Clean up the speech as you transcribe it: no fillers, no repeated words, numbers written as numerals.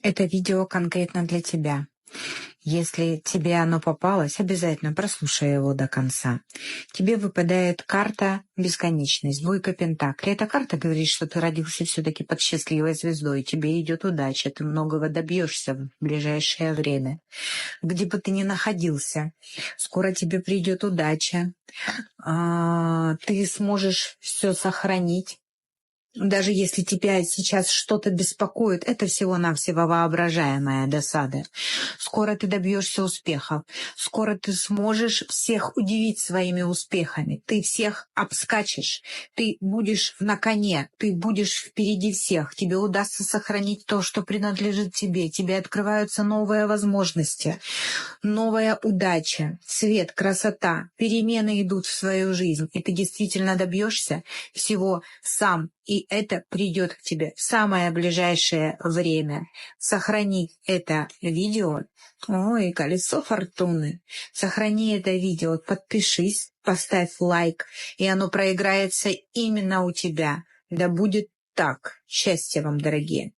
Это видео конкретно для тебя. Если тебе оно попалось, обязательно прослушай его до конца. Тебе выпадает карта «Бесконечность», двойка пентаклей. Эта карта говорит, что ты родился все-таки под счастливой звездой, тебе идет удача, ты многого добьешься в ближайшее время. Где бы ты ни находился, скоро тебе придет удача. Ты сможешь все сохранить. Даже если тебя сейчас что-то беспокоит, это всего-навсего воображаемая досада. Скоро ты добьешься успехов. Скоро ты сможешь всех удивить своими успехами. Ты всех обскачешь. Ты будешь на коне. Ты будешь впереди всех. Тебе удастся сохранить то, что принадлежит тебе. Тебе открываются новые возможности, новая удача, свет, красота. Перемены идут в свою жизнь. И ты действительно добьешься всего сам. И это придет к тебе в самое ближайшее время. Сохрани это видео. Ой, колесо фортуны. Сохрани это видео, подпишись, поставь лайк, и оно проиграется именно у тебя. Да будет так. Счастья вам, дорогие.